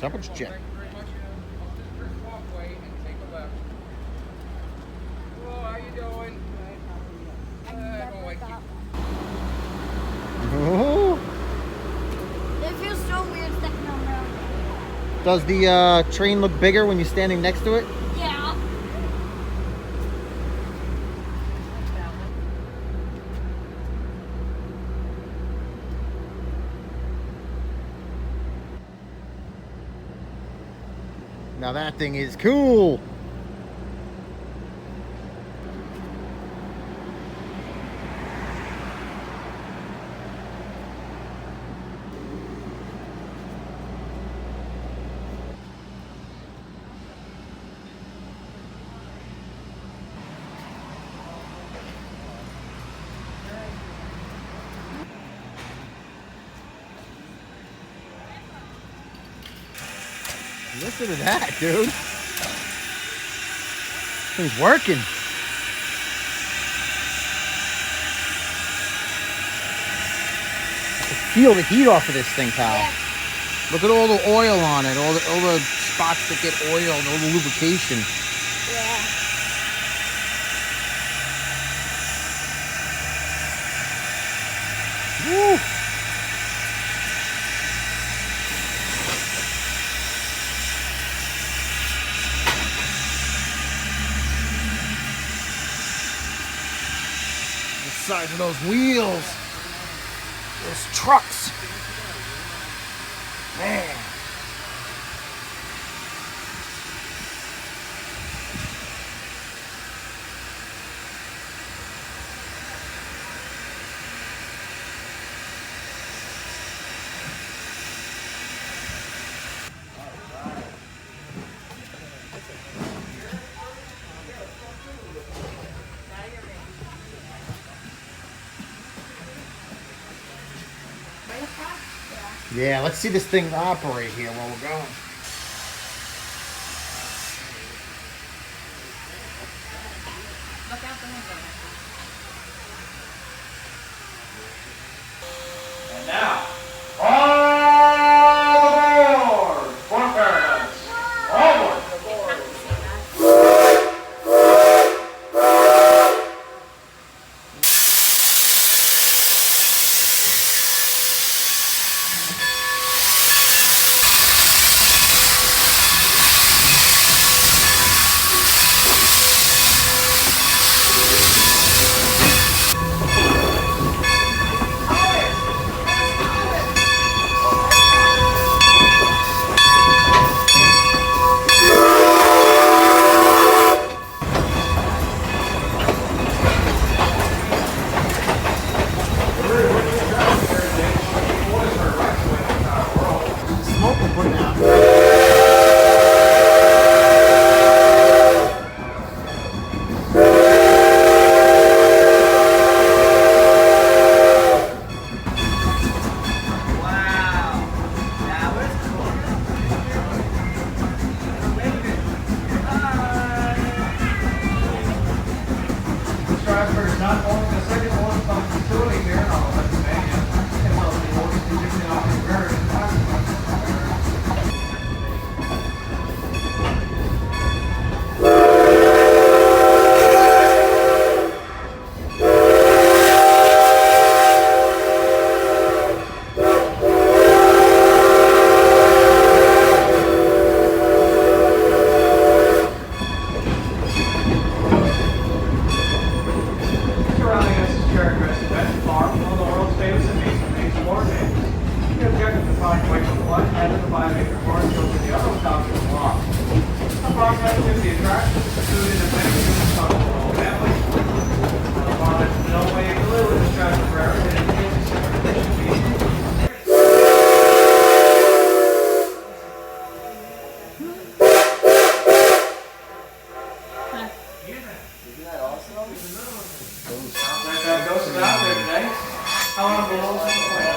Temperature check. Thank you very much. Off this brick walkway and take a left. Hello, how you doing? Oh. It feels so weird stepping on the railroad. Does the train look bigger when you're standing next to it? Yeah. Now that thing is cool. Listen to that, dude. Thing's working. I can feel the heat off of this thing, pal. Yeah. Look at all the oil on it, all the spots that get oil, and all the lubrication. Yeah. Woo! The size of those wheels, those trucks, man. Yeah, let's see this thing operate here while we're going. Look out the window. And now, all aboard for paradise. All aboard. Smoke will put it out. Strasburg is not only the second oldest pump facility here in all of Pennsylvania, as well as the oldest producing operating railroad in the surrounding us is characteristic of Benton Farm, one of the world's famous and major water dams. The objective to find ways to flood and the 5-acre forest goes to the other top of the block. Approximately 50 attractions, food and amenities for the whole family. The farm has no way to live with the Strasburg Railroad and it is a separate condition being. Sounds like that ghost is out there today. How long below is the plan?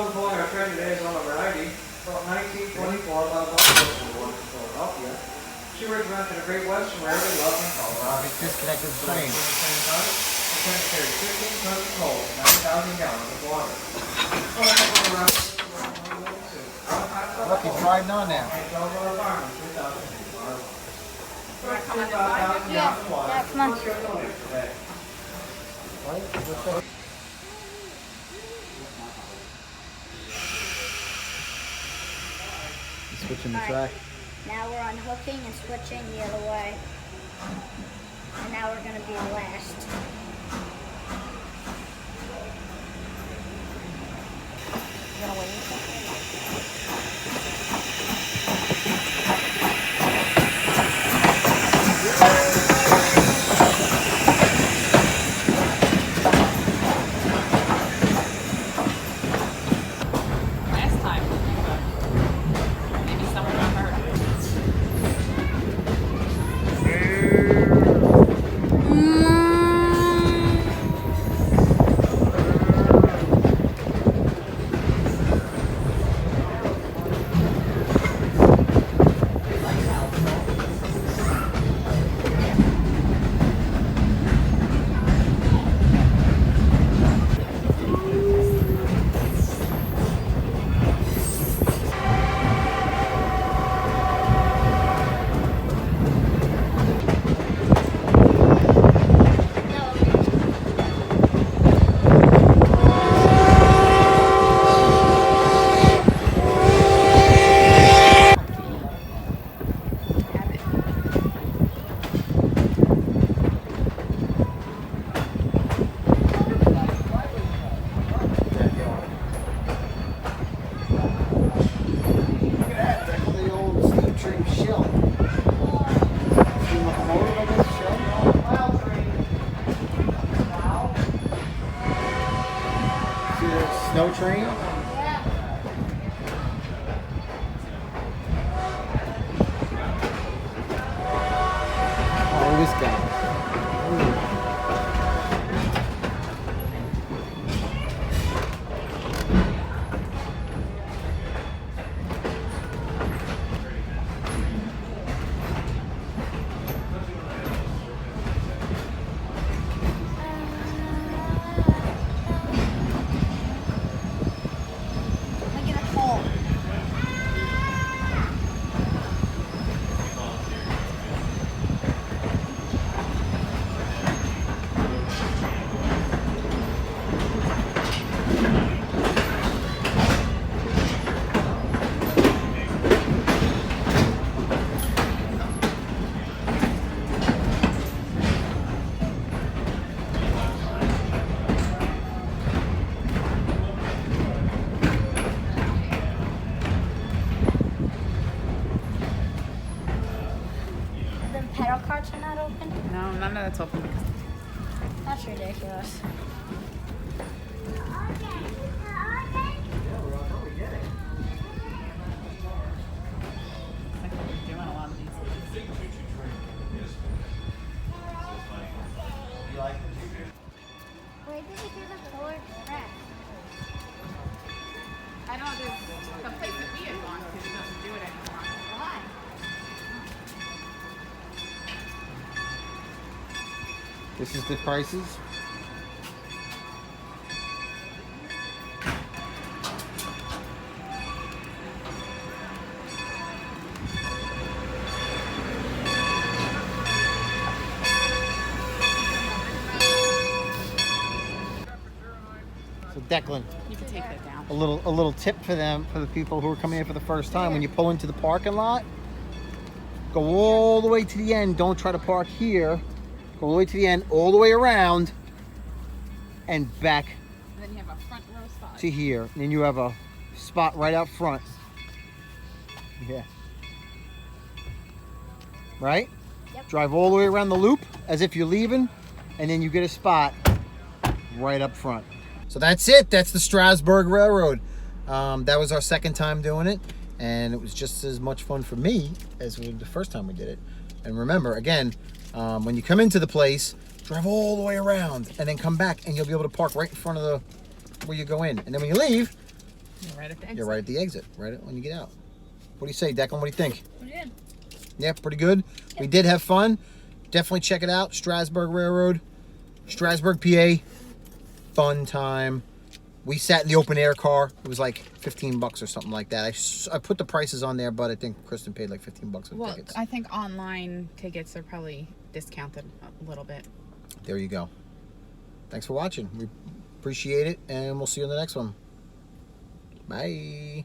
I'm pulling our train today is on number 90. About 1924, about a month ago from Philadelphia. She was rented a Great Western Railroad in Loveland, Colorado. It's disconnected the train. The train carried 15 tons of coal and 9,000 gallons of water. Look, he's riding on now. Yeah, come on. Switching the Alright. track. Now we're unhooking and switching the other way. And now we're going to be last. You gonna wait? Last time, maybe someone got hurt. Snow train? Oh, this guy. Look at the hole. The pedal carts are not open? No, none of that's open. That's ridiculous. Like what we're doing a lot of these. Where did you do the forward track? I know there's the place that we had gone to doesn't do it anymore. Why? This is the prices. So Declan, You can take that down. a little tip for them, for the people who are coming in for the first time. When you pull into the parking lot, go all the way to the end. Don't try to park here. Go all the way to the end, all the way around, and back And then you have a front row spot. to here. And then you have a spot right out front. Yeah. Right? Yep. Drive all the way around the loop as if you're leaving, and then you get a spot right up front. So that's it. That's the Strasburg Railroad. That was our second time doing it, and it was just as much fun for me as the first time we did it. And remember, again, when you come into the place, drive all the way around and then come back, and you'll be able to park right in front of the where you go in. And then when you leave, You're right at the exit. You're right at the exit, right when you get out. What do you say, Declan? What do you think? Pretty good. Yeah, pretty good. We did have fun. Definitely check it out. Strasburg Railroad, Strasburg, PA. Fun time. We sat in the open air car. It was like $15 or something like that. I put the prices on there, but I think Kristen paid like $15 for Well, tickets. I think online tickets are probably discounted a little bit. There you go. Thanks for watching. We appreciate it, and we'll see you in the next one. Bye.